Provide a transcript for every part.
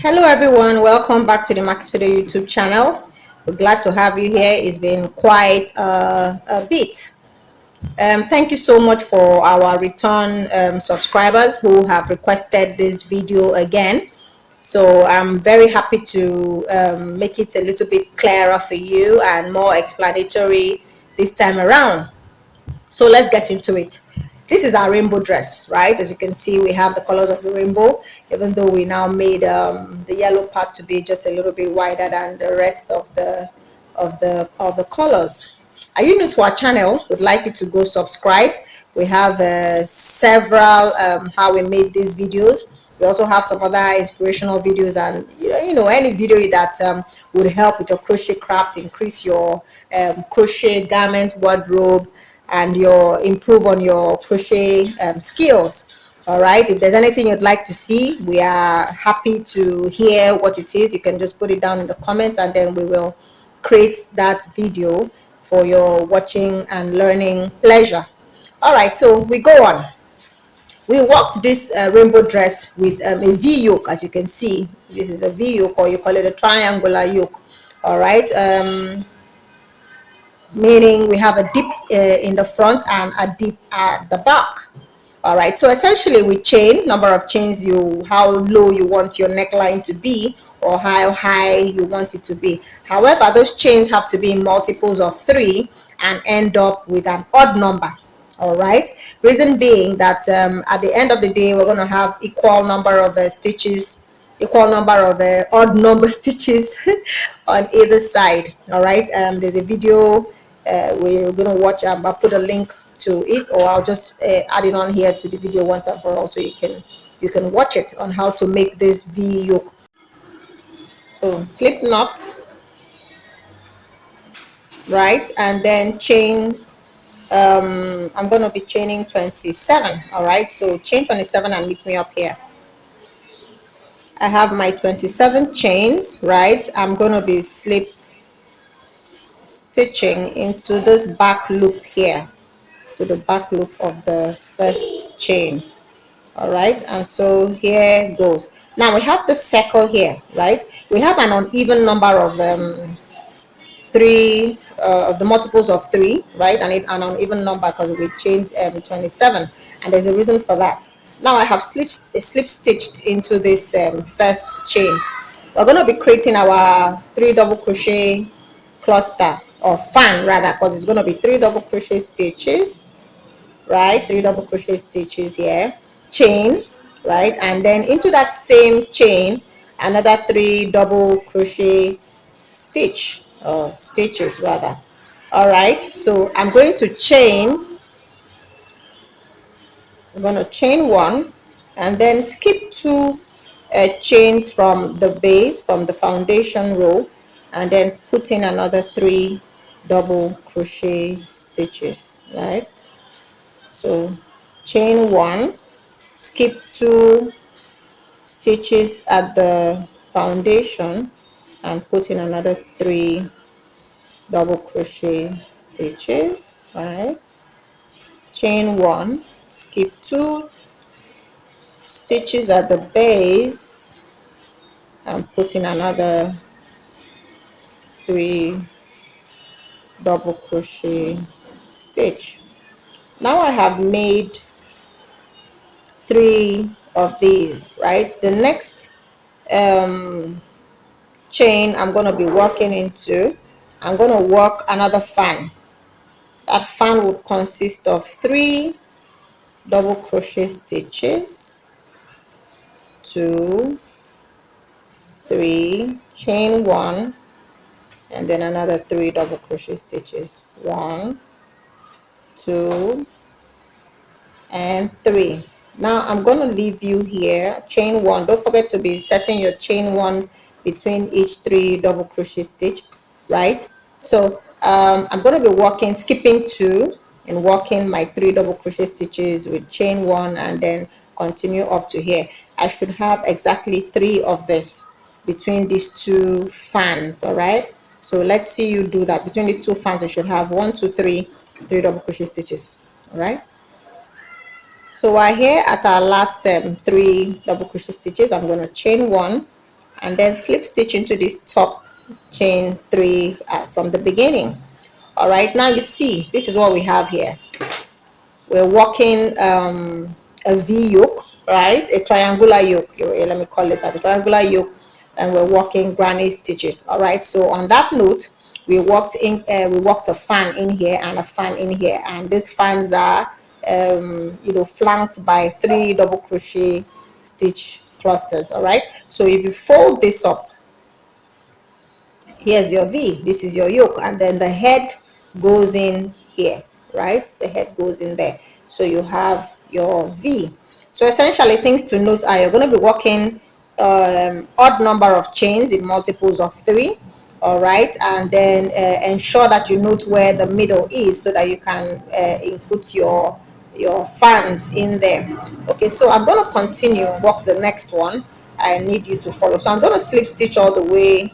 Hello everyone, welcome back to the Makisode YouTube channel. We're glad to have you here. It's been quite a bit. Thank you so much for our return subscribers who have requested this video again. So I'm very happy to make it a little bit clearer for you and more explanatory this time around. So let's get into it. This is our rainbow dress, right? As you can see, we have the colors of the rainbow, even though we now made the yellow part to be just a little bit wider than the rest of the colors. Are you new to our channel? Would like you to go subscribe. We have several how we made these videos. We also have some other inspirational videos, and any video that would help with your crochet craft, increase your crochet garment wardrobe, and your improve on your crochet skills. All right, if there's anything you'd like to see, we are happy to hear what it is. You can just put it down in the comments, and then we will create that video for your watching and learning pleasure. All right, so we go on. We worked this rainbow dress with a V yoke. As you can see, this is a V yoke, or you call it a triangular yoke. All right, meaning we have a dip in the front and a dip at the back. All right, so essentially we chain number of chains, how low you want your neckline to be or how high you want it to be. However, those chains have to be in multiples of 3 and end up with an odd number. All right, reason being that at the end of the day we're going to have equal number of stitches, equal number of odd number stitches on either side. All right, there's a video we're going to watch. I'll put a link to it, or I'll just add it on here to the video once and for all, so you can watch it on how to make this V yoke. So slip knot, right, and then chain. I'm going to be chaining 27. All right, so chain 27 and meet me up here. I have my 27 chains, right? I'm going to be slip stitching into this back loop here, to the back loop of the first chain. All right, and so here goes. Now we have the circle here, right? We have an uneven number of 3 of the multiples of 3, right? And an uneven number because we changed 27, and there's a reason for that. Now I have slip stitched into this first chain. We're going to be creating our 3 double crochet cluster, or fan rather, because it's going to be 3 double crochet stitches, right? 3 double crochet stitches here, chain, right? And then into that same chain another 3 double crochet stitches rather. All right, so I'm going to chain one and then skip 2 chains from the base, from the foundation row, and then put in another 3 double crochet stitches, right? So chain 1, skip 2 stitches at the foundation, and put in another 3 double crochet stitches, right? Chain 1, skip 2 stitches at the base, and put in another 3 double crochet stitch. Now I have made 3 of these, right? The next chain I'm going to be working into, I'm going to work another fan. That fan would consist of 3 double crochet stitches, 2, 3, chain 1, and then another 3 double crochet stitches, 1, 2, and 3. Now I'm going to leave you here, chain 1. Don't forget to be setting your chain 1 between each 3 double crochet stitch, right? So I'm going to be skipping 2 and working my 3 double crochet stitches with chain 1, and then continue up to here. I should have exactly 3 of this between these 2 fans. All right, so let's see you do that. Between these 2 fans you should have 1, 2, 3 double crochet stitches. All right, so we're here at our last 3 double crochet stitches. I'm going to chain 1 and then slip stitch into this top chain 3 from the beginning. All right, now you see this is what we have here. We're working a V yoke, right? A triangular yoke. Let me call it that, a triangular yoke, and we're working granny stitches. All right. So on that note, we worked a fan in here and a fan in here, and these fans are flanked by 3 double crochet stitch clusters. All right. So if you fold this up, here's your V, this is your yoke, and then the head goes in here, right? The head goes in there, so you have your V. So essentially things to note are you're going to be working odd number of chains in multiples of 3. All right, and then ensure that you note where the middle is so that you can input your fans in there. Okay, so I'm going to continue work the next one. I need you to follow. So I'm going to slip stitch all the way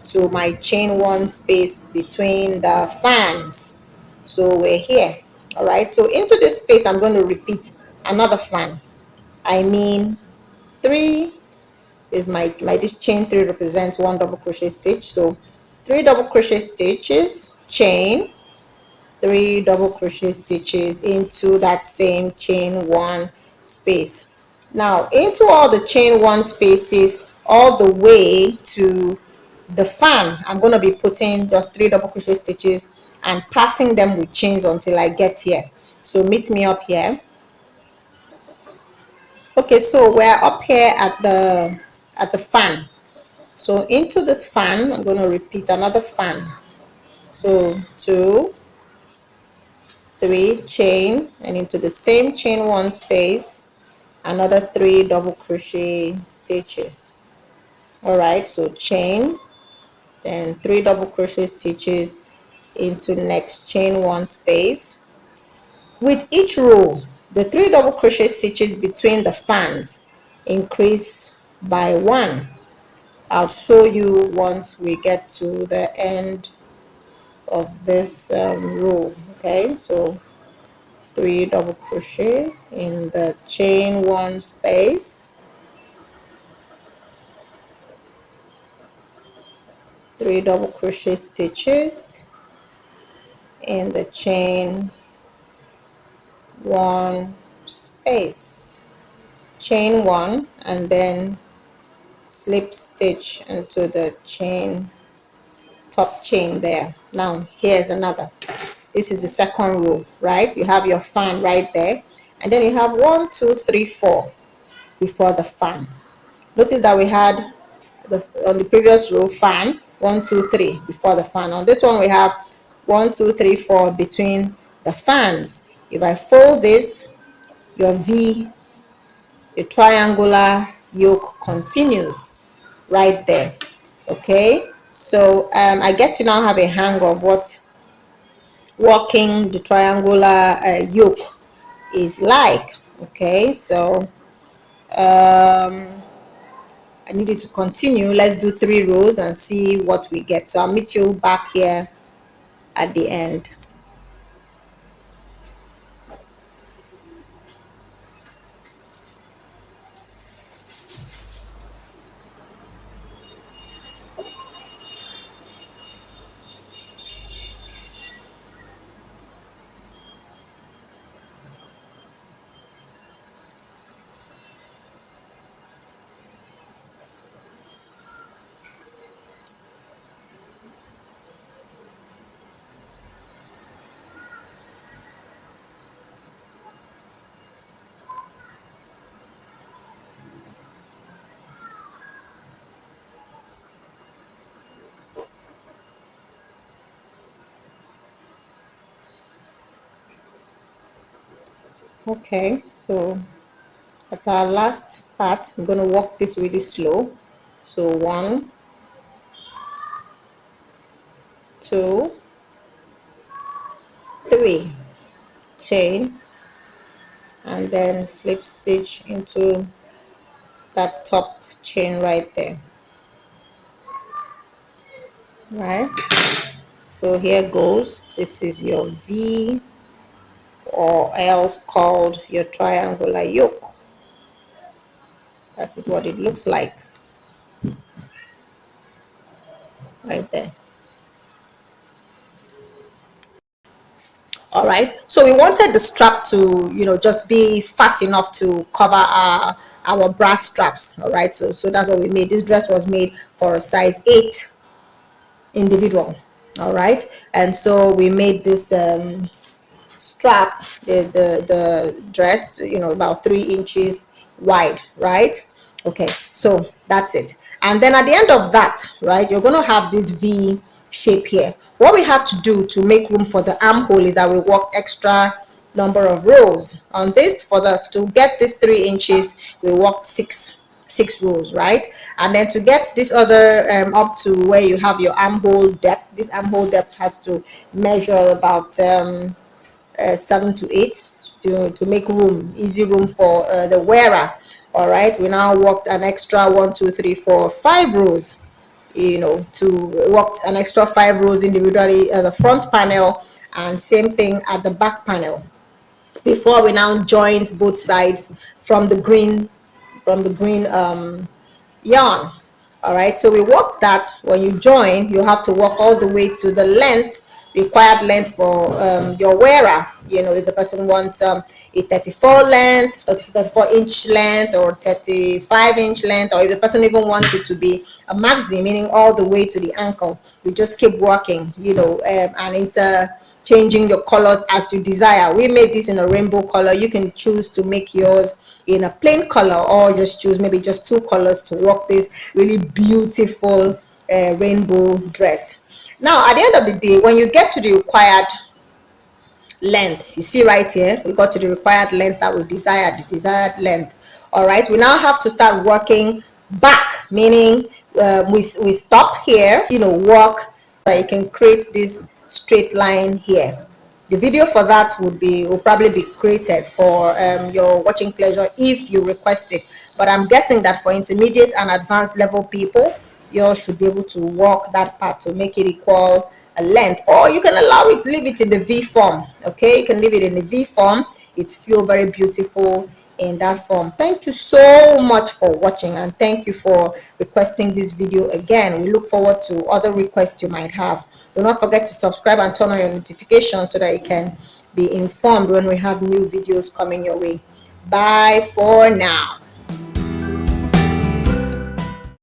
to my chain 1 space between the fans. So we're here. All right, so into this space I'm going to repeat another fan. I mean 3 is my this chain 3 represents 1 double crochet stitch, so 3 double crochet stitches, chain 3 double crochet stitches into that same chain 1 space. Now into all the chain 1 spaces all the way to the fan, I'm going to be putting just 3 double crochet stitches and patting them with chains until I get here. So meet me up here. Okay, so we're up here at the fan. So into this fan I'm going to repeat another fan. So 2, 3 chain, and into the same chain 1 space another 3 double crochet stitches. All right, so chain, then 3 double crochet stitches into next chain 1 space. With each row the 3 double crochet stitches between the fans increase by 1. I'll show you once we get to the end of this row. Okay, so 3 double crochet in the chain 1 space, 3 double crochet stitches in the chain 1 space, chain 1, and then slip stitch into the chain top chain there. Now here's another. This is the second row, right? You have your fan right there, and then you have 1 2 3 4 before the fan. Notice that we had on the previous row fan 1 2 3 before the fan. On this one we have 1 2 3 4 between the fans. If I fold this, your V, the triangular yoke continues right there. Okay, so I guess you now have a hang of what working the triangular yoke is like. Okay, so I need you to continue. Let's do 3 rows and see what we get. So I'll meet you back here at the end. Okay, so at our last part I'm going to walk this really slow. So 1 2 3 chain, and then slip stitch into that top chain right there. Right, so here goes. This is your V, or else called your triangular yoke. That's what it looks like. right there. All right, so we wanted the strap to, you know, just be fat enough to cover our brass straps. All right, so that's what we made. This dress was made for a size 8 individual. All right, and so we made this strap, the dress, you know, about 3 inches wide, right? Okay, so that's it. And then at the end of that, right, you're going to have this V shape here. What we had to do to make room for the armhole is that we worked extra number of rows on this. For the to get this 3 inches, we worked six rows, right? And then to get this other up to where you have your armhole depth, this armhole depth has to measure about 7 to 8 to make room, easy room for the wearer. All right, we now worked an extra 1 2 3 4 5 rows, you know, to work an extra 5 rows individually at the front panel, and same thing at the back panel, before we now joined both sides from the green yarn. All right, so we work that. When you join, you have to work all the way to the length, required length for your wearer. You know, if the person wants a 34 length, 34-inch length, or 35-inch length, or if the person even wants it to be a maxi, meaning all the way to the ankle, you just keep working, you know, and it's changing your colors as you desire. We made this in a rainbow color. You can choose to make yours in a plain color, or just choose maybe just 2 colors to work this really beautiful rainbow dress. Now at the end of the day, when you get to the required length, you see right here, we got to the required length that we desired, the desired length. All right, we now have to start working back, meaning we stop here, you know, work that you can create this straight line here. The video for that will probably be created for your watching pleasure if you request it, but I'm guessing that for intermediate and advanced level people, you should be able to work that part to make it equal a length, or you can allow it, leave it in the V form. Okay, you can leave it in the V form. It's still very beautiful in that form. Thank you so much for watching, and thank you for requesting this video again. We look forward to other requests you might have. Do not forget to subscribe and turn on your notifications so that you can be informed when we have new videos coming your way. Bye for now.